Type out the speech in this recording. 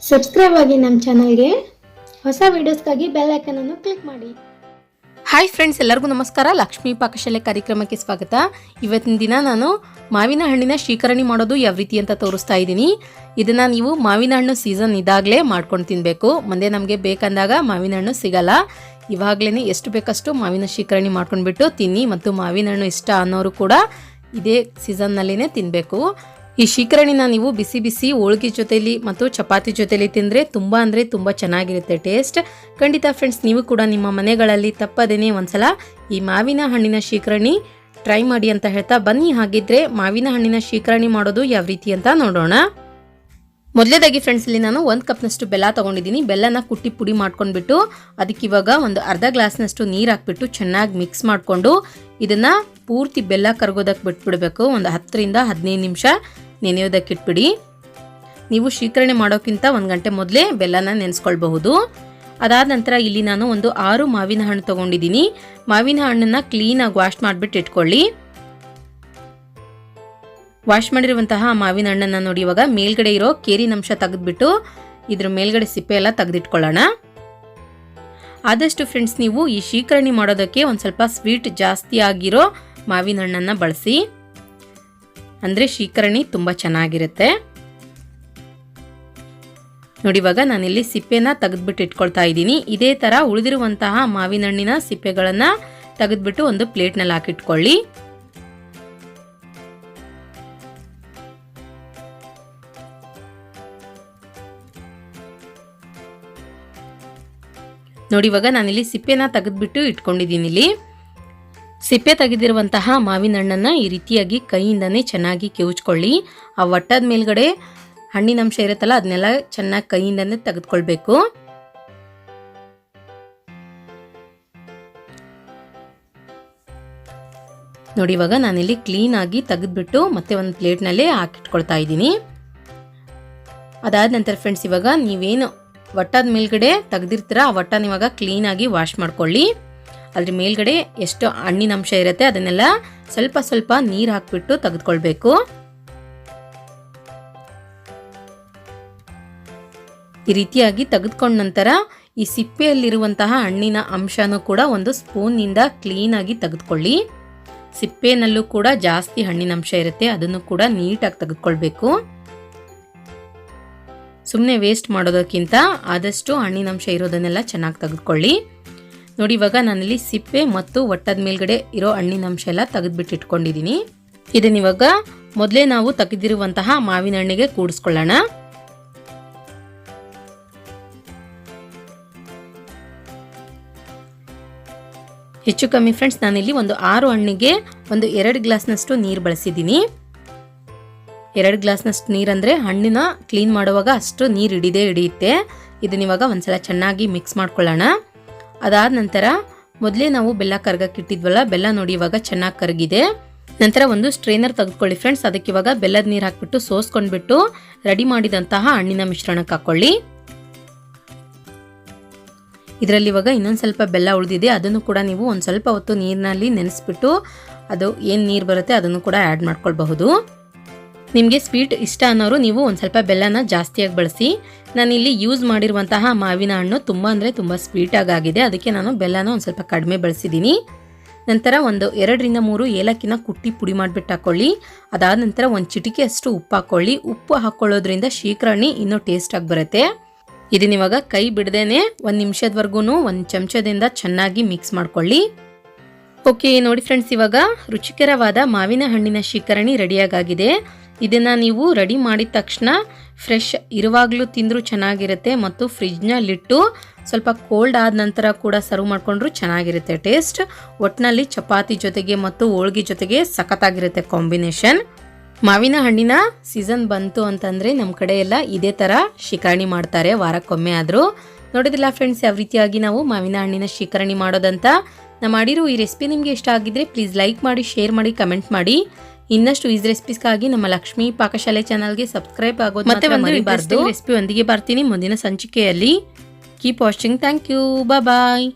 Subscribe ಆಗಿ ನಮ್ಮ ಚಾನಲ್ಗೆ. ಹೊಸ ವಿಡಿಯೋಸ್ಗಾಗಿ ಬೆಲ್ ಐಕಾನ್ ಅನ್ನು ಕ್ಲಿಕ್ ಮಾಡಿ. ಹಾಯ್ ಫ್ರೆಂಡ್ಸ್, ಎಲ್ಲರಿಗೂ ನಮಸ್ಕಾರ. ಲಕ್ಷ್ಮಿ ಪಾಕಶಾಲೆ ಕಾರ್ಯಕ್ರಮಕ್ಕೆ ಸ್ವಾಗತ. ಇವತ್ತಿನ ದಿನ ನಾನು ಮಾವಿನ ಹಣ್ಣಿನ ಶಿಕರಣಿ ಮಾಡೋದು ಯಾವ ರೀತಿ ಅಂತ ತೋರಿಸ್ತಾ ಇದ್ದೀನಿ. ಇದನ್ನು ನೀವು ಮಾವಿನ ಹಣ್ಣು ಸೀಸನ್ ಇದಾಗಲೇ ಮಾಡ್ಕೊಂಡು ತಿನ್ನಬೇಕು. ಮುಂದೆ ನಮಗೆ ಬೇಕಂದಾಗ ಮಾವಿನ ಹಣ್ಣು ಸಿಗಲ್ಲ. ಇವಾಗಲೇ ಎಷ್ಟು ಬೇಕಷ್ಟು ಮಾವಿನ ಶಿಕರಣಿ ಮಾಡ್ಕೊಂಡ್ಬಿಟ್ಟು ತಿನ್ನಿ. ಮತ್ತು ಮಾವಿನ ಹಣ್ಣು ಇಷ್ಟ ಅನ್ನೋರು ಕೂಡ ಇದೇ ಸೀಸನ್ನಲ್ಲಿನೇ ತಿನ್ನಬೇಕು. ಈ ಶಿಕರಣಿನ ನೀವು ಬಿಸಿ ಬಿಸಿ ಹೋಳಿಗೆ ಜೊತೆಲಿ ಮತ್ತು ಚಪಾತಿ ಜೊತೆಲಿ ತಿಂದರೆ ತುಂಬ ಚೆನ್ನಾಗಿರುತ್ತೆ ಟೇಸ್ಟ್. ಖಂಡಿತ ಫ್ರೆಂಡ್ಸ್, ನೀವು ಕೂಡ ನಿಮ್ಮ ಮನೆಗಳಲ್ಲಿ ತಪ್ಪದೇನೆ ಒಂದ್ಸಲ ಈ ಮಾವಿನ ಹಣ್ಣಿನ ಶಿಕರಣಿ ಟ್ರೈ ಮಾಡಿ ಅಂತ ಹೇಳ್ತಾ ಬನ್ನಿ. ಹಾಗಿದ್ರೆ ಮಾವಿನ ಹಣ್ಣಿನ ಶಿಕರಣಿ ಮಾಡೋದು ಯಾವ ರೀತಿ ಅಂತ ನೋಡೋಣ. ಮೊದಲೇದಾಗಿ ಫ್ರೆಂಡ್ಸ್, ಇಲ್ಲಿ ನಾನು 1 ಕಪ್ನಷ್ಟು ಬೆಲ್ಲ ತೊಗೊಂಡಿದ್ದೀನಿ. ಬೆಲ್ಲನ ಕುಟ್ಟಿ ಪುಡಿ ಮಾಡ್ಕೊಂಡ್ಬಿಟ್ಟು ಅದಕ್ಕೆ ಇವಾಗ ಒಂದು ಅರ್ಧ ಗ್ಲಾಸ್ನಷ್ಟು ನೀರು ಹಾಕ್ಬಿಟ್ಟು ಚೆನ್ನಾಗಿ ಮಿಕ್ಸ್ ಮಾಡಿಕೊಂಡು ಇದನ್ನು ಪೂರ್ತಿ ಬೆಲ್ಲ ಕರಗೋದಕ್ಕೆ ಬಿಟ್ಬಿಡಬೇಕು. ಒಂದು 10 ರಿಂದ 15 ನಿಮಿಷ ನೆನೆಯೋದಕ್ಕೆ ಇಟ್ಬಿಡಿ. ನೀವು ಶಿಕರಣಿ ಮಾಡೋಕ್ಕಿಂತ 1 ಗಂಟೆ ಮೊದಲೇ ಬೆಲ್ಲನ ನೆನೆಸ್ಕೊಳ್ಬಹುದು. ಅದಾದ ನಂತರ ಇಲ್ಲಿ ನಾನು ಒಂದು 6 ಮಾವಿನ ಹಣ್ಣು ತೊಗೊಂಡಿದ್ದೀನಿ. ಮಾವಿನ ಹಣ್ಣನ್ನು ಕ್ಲೀನಾಗಿ ವಾಶ್ ಮಾಡಿಬಿಟ್ಟು ಇಟ್ಕೊಳ್ಳಿ. ವಾಶ್ ಮಾಡಿರುವಂತಹ ಮಾವಿನ ಹಣ್ಣನ್ನು ನೋಡಿ, ಇವಾಗ ಮೇಲ್ಗಡೆ ಇರೋ ಕೇರಿನ ಅಂಶ ತೆಗೆದ್ಬಿಟ್ಟು ಇದ್ರ ಮೇಲ್ಗಡೆ ಸಿಪ್ಪೆ ಎಲ್ಲ ತೆಗೆದಿಟ್ಕೊಳ್ಳೋಣ. ಆದಷ್ಟು ಫ್ರೆಂಡ್ಸ್, ನೀವು ಈ ಶಿಕರಣಿ ಮಾಡೋದಕ್ಕೆ ಒಂದು ಸ್ವಲ್ಪ ಸ್ವೀಟ್ ಜಾಸ್ತಿ ಆಗಿರೋ ಮಾವಿನ ಹಣ್ಣನ್ನು ಬಳಸಿ, ಅಂದರೆ ಶಿಕರಣಿ ತುಂಬ ಚೆನ್ನಾಗಿರುತ್ತೆ. ನೋಡಿ, ಇವಾಗ ನಾನಿಲ್ಲಿ ಸಿಪ್ಪೆನ ತೆಗೆದ್ಬಿಟ್ಟು ಇಟ್ಕೊಳ್ತಾ ಇದ್ದೀನಿ. ಇದೇ ಥರ ಉಳಿದಿರುವಂತಹ ಮಾವಿನ ಹಣ್ಣಿನ ಸಿಪ್ಪೆಗಳನ್ನು ತೆಗೆದ್ಬಿಟ್ಟು ಒಂದು ಪ್ಲೇಟ್ನಲ್ಲಿ ಹಾಕಿಟ್ಕೊಳ್ಳಿ. ನೋಡಿ, ಇವಾಗ ನಾನಿಲ್ಲಿ ಸಿಪ್ಪೆನ ತೆಗೆದ್ಬಿಟ್ಟು ಇಟ್ಕೊಂಡಿದ್ದೀನಿ. ಇಲ್ಲಿ ಸಿಪ್ಪೆ ತೆಗೆದಿರುವಂತಹ ಮಾವಿನ ಹಣ್ಣನ್ನು ಈ ರೀತಿಯಾಗಿ ಕೈಯಿಂದನೇ ಚೆನ್ನಾಗಿ ಕಿವುಚ್ಕೊಳ್ಳಿ. ಆ ಒಟ್ಟದ ಮೇಲ್ಗಡೆ ಹಣ್ಣಿನ ಅಂಶ ಇರುತ್ತಲ್ಲ, ಅದನ್ನೆಲ್ಲ ಚೆನ್ನಾಗಿ ಕೈಯಿಂದನೇ ತೆಗೆದುಕೊಳ್ಬೇಕು. ನೋಡಿ, ಇವಾಗ ನಾನಿಲ್ಲಿ ಕ್ಲೀನಾಗಿ ತೆಗೆದ್ಬಿಟ್ಟು ಮತ್ತೆ ಒಂದು ಪ್ಲೇಟ್ನಲ್ಲೇ ಹಾಕಿಟ್ಕೊಳ್ತಾ ಇದ್ದೀನಿ. ಅದಾದ ನಂತರ ಫ್ರೆಂಡ್ಸ್, ಇವಾಗ ನೀವೇನು ಒಟ್ಟದ ಮೇಲ್ಗಡೆ ತೆಗೆದಿರ್ತೀರ ಆ ಒಟ್ಟನ ಇವಾಗ ಕ್ಲೀನಾಗಿ ವಾಶ್ ಮಾಡ್ಕೊಳ್ಳಿ. ಅದ್ರ ಮೇಲ್ಗಡೆ ಎಷ್ಟು ಹಣ್ಣಿನ ಅಂಶ ಇರುತ್ತೆ ಅದನ್ನೆಲ್ಲ ಸ್ವಲ್ಪ ನೀರು ಹಾಕ್ಬಿಟ್ಟು ತೆಗೆದುಕೊಳ್ಬೇಕು. ಈ ರೀತಿಯಾಗಿ ತೆಗೆದುಕೊಂಡ ನಂತರ ಈ ಸಿಪ್ಪೆಯಲ್ಲಿರುವಂತಹ ಹಣ್ಣಿನ ಅಂಶನೂ ಕೂಡ ಒಂದು ಸ್ಪೂನ್ನಿಂದ ಕ್ಲೀನಾಗಿ ತೆಗೆದುಕೊಳ್ಳಿ. ಸಿಪ್ಪೆನಲ್ಲೂ ಕೂಡ ಜಾಸ್ತಿ ಹಣ್ಣಿನ ಅಂಶ ಇರುತ್ತೆ, ಅದನ್ನು ಕೂಡ ನೀಟಾಗಿ ತೆಗೆದುಕೊಳ್ಬೇಕು. ಸುಮ್ಮನೆ ವೇಸ್ಟ್ ಮಾಡೋದಕ್ಕಿಂತ ಆದಷ್ಟು ಹಣ್ಣಿನ ಅಂಶ ಇರೋದನ್ನೆಲ್ಲ ಚೆನ್ನಾಗಿ ತೆಗೆದುಕೊಳ್ಳಿ. ನೋಡಿ, ಇವಾಗ ನಾನಿಲ್ಲಿ ಸಿಪ್ಪೆ ಮತ್ತು ಒಟ್ಟದ ಮೇಲ್ಗಡೆ ಇರೋ ಹಣ್ಣಿನ ಅಂಶ ಎಲ್ಲ ತೆಗೆದ್ಬಿಟ್ಟು ಇಟ್ಕೊಂಡಿದ್ದೀನಿ. ಇದನ್ನಿವಾಗ ಮೊದಲೇ ನಾವು ತೆಗೆದಿರುವಂತಹ ಮಾವಿನ ಹಣ್ಣಿಗೆ ಕೂಡಿಸ್ಕೊಳ್ಳೋಣ. ಹೆಚ್ಚು ಕಮ್ಮಿ ಫ್ರೆಂಡ್ಸ್, ನಾನಿಲ್ಲಿ ಒಂದು 6 ಹಣ್ಣಿಗೆ ಒಂದು 2 ಗ್ಲಾಸ್ನಷ್ಟು ನೀರು ಬಳಸಿದ್ದೀನಿ. 2 ಗ್ಲಾಸ್ನಷ್ಟು ನೀರಂದರೆ ಹಣ್ಣಿನ ಕ್ಲೀನ್ ಮಾಡುವಾಗ ಅಷ್ಟು ನೀರು ಹಿಡಿಯುತ್ತೆ. ಇದನ್ನಿವಾಗ ಒಂದ್ಸಲ ಚೆನ್ನಾಗಿ ಮಿಕ್ಸ್ ಮಾಡ್ಕೊಳ್ಳೋಣ. ಅದಾದ ನಂತರ ಮೊದಲೇ ನಾವು ಬೆಲ್ಲ ಕರಗಕ್ಕಿಟ್ಟಿದ್ವಲ್ಲ, ಬೆಲ್ಲ ನೋಡಿ ಇವಾಗ ಚೆನ್ನಾಗಿ ಕರಗಿದೆ. ನಂತರ ಒಂದು ಸ್ಟ್ರೈನರ್ ತೆಗೆದುಕೊಳ್ಳಿ ಫ್ರೆಂಡ್ಸ್. ಅದಕ್ಕೆ ಇವಾಗ ಬೆಲ್ಲದ ನೀರು ಹಾಕ್ಬಿಟ್ಟು ಸೋಸ್ಕೊಂಡ್ಬಿಟ್ಟು ರೆಡಿ ಮಾಡಿದಂತಹ ಹಣ್ಣಿನ ಮಿಶ್ರಣಕ್ಕೆ ಹಾಕ್ಕೊಳ್ಳಿ. ಇದರಲ್ಲಿ ಇವಾಗ ಇನ್ನೊಂದು ಸ್ವಲ್ಪ ಬೆಲ್ಲ ಉಳಿದಿದೆ, ಅದನ್ನು ಕೂಡ ನೀವು ಒಂದು ಸ್ವಲ್ಪ ಹೊತ್ತು ನೀರಿನಲ್ಲಿ ನೆನೆಸ್ಬಿಟ್ಟು ಅದು ಏನು ನೀರು ಬರುತ್ತೆ ಅದನ್ನು ಕೂಡ ಆ್ಯಡ್ ಮಾಡ್ಕೊಳ್ಬಹುದು. ನಿಮಗೆ ಸ್ವೀಟ್ ಇಷ್ಟ ಅನ್ನೋರು ನೀವು ಒಂದು ಸ್ವಲ್ಪ ಬೆಲ್ಲನ ಜಾಸ್ತಿಯಾಗಿ ಬಳಸಿ. ನಾನಿಲ್ಲಿ ಯೂಸ್ ಮಾಡಿರುವಂತಹ ಮಾವಿನ ಹಣ್ಣು ತುಂಬ ಸ್ವೀಟಾಗಿ ಆಗಿದೆ, ಅದಕ್ಕೆ ನಾನು ಬೆಲ್ಲನ ಒಂದು ಸ್ವಲ್ಪ ಕಡಿಮೆ ಬಳಸಿದ್ದೀನಿ. ನಂತರ ಒಂದು 2 ರಿಂದ 3 ಏಲಕ್ಕಿನ ಕುಟ್ಟಿ ಪುಡಿ ಮಾಡಿಬಿಟ್ಟು ಹಾಕ್ಕೊಳ್ಳಿ. ಅದಾದ ನಂತರ ಒಂದು ಚಿಟಿಕೆ ಅಷ್ಟು ಉಪ್ಪು ಹಾಕ್ಕೊಳ್ಳಿ. ಉಪ್ಪು ಹಾಕ್ಕೊಳ್ಳೋದ್ರಿಂದ ಶಿಕರಣಿ ಇನ್ನೂ ಟೇಸ್ಟಾಗಿ ಬರುತ್ತೆ. ಇದನ್ನಿವಾಗ ಕೈ ಬಿಡದೇನೆ 1 ನಿಮಿಷದವರೆಗೂ 1 ಚಮಚದಿಂದ ಚೆನ್ನಾಗಿ ಮಿಕ್ಸ್ ಮಾಡ್ಕೊಳ್ಳಿ. ಓಕೆ, ನೋಡಿ ಫ್ರೆಂಡ್ಸ್, ಇವಾಗ ರುಚಿಕರವಾದ ಮಾವಿನ ಹಣ್ಣಿನ ಶಿಕರಣಿ ರೆಡಿಯಾಗಿದೆ. ಇದನ್ನು ನೀವು ರೆಡಿ ಮಾಡಿದ ತಕ್ಷಣ ಫ್ರೆಶ್ ಇರುವಾಗಲೂ ತಿಂದರೂ ಚೆನ್ನಾಗಿರುತ್ತೆ, ಮತ್ತು ಫ್ರಿಜ್ನಲ್ಲಿಟ್ಟು ಸ್ವಲ್ಪ ಕೋಲ್ಡ್ ಆದ ನಂತರ ಕೂಡ ಸರ್ವ್ ಮಾಡಿಕೊಂಡ್ರೂ ಚೆನ್ನಾಗಿರುತ್ತೆ ಟೇಸ್ಟ್. ಒಟ್ಟಿನಲ್ಲಿ ಚಪಾತಿ ಜೊತೆಗೆ ಮತ್ತು ಹೋಳಿಗೆ ಜೊತೆಗೆ ಸಖತ್ತಾಗಿರುತ್ತೆ ಕಾಂಬಿನೇಷನ್. ಮಾವಿನ ಹಣ್ಣಿನ ಸೀಸನ್ ಬಂತು ಅಂತಂದರೆ ನಮ್ಮ ಕಡೆ ಎಲ್ಲ ಇದೇ ಥರ ಶಿಕರಣಿ ಮಾಡ್ತಾರೆ, ವಾರಕ್ಕೊಮ್ಮೆ ಆದರೂ. ನೋಡಿದಿಲ್ಲ ಫ್ರೆಂಡ್ಸ್, ಯಾವ ರೀತಿಯಾಗಿ ನಾವು ಮಾವಿನ ಹಣ್ಣಿನ ಶಿಕರಣಿ ಮಾಡೋದಂತ. ನಾನು ಮಾಡಿರೋ ಈ ರೆಸಿಪಿ ನಿಮಗೆ ಇಷ್ಟ ಆಗಿದ್ರೆ ಪ್ಲೀಸ್ ಲೈಕ್ ಮಾಡಿ, ಶೇರ್ ಮಾಡಿ, ಕಮೆಂಟ್ ಮಾಡಿ. ಇನ್ನಷ್ಟು ಈಸ್ ರೆಸಿಪೀಸ್ಗಾಗಿ ನಮ್ಮ ಲಕ್ಷ್ಮಿ ಪಾಕಶಾಲೆ ಚಾನಲ್ಗೆ ಸಬ್ಸ್ಕ್ರೈಬ್ ಆಗೋದು ಮತ್ತೆ ಮರಿಬಾರ್ದು. ರೆಸಿಪಿ ಒಂದಿಗೆ ಬರ್ತೀನಿ ಮುಂದಿನ ಸಂಚಿಕೆಯಲ್ಲಿ. Keep watching. Thank you. Bye.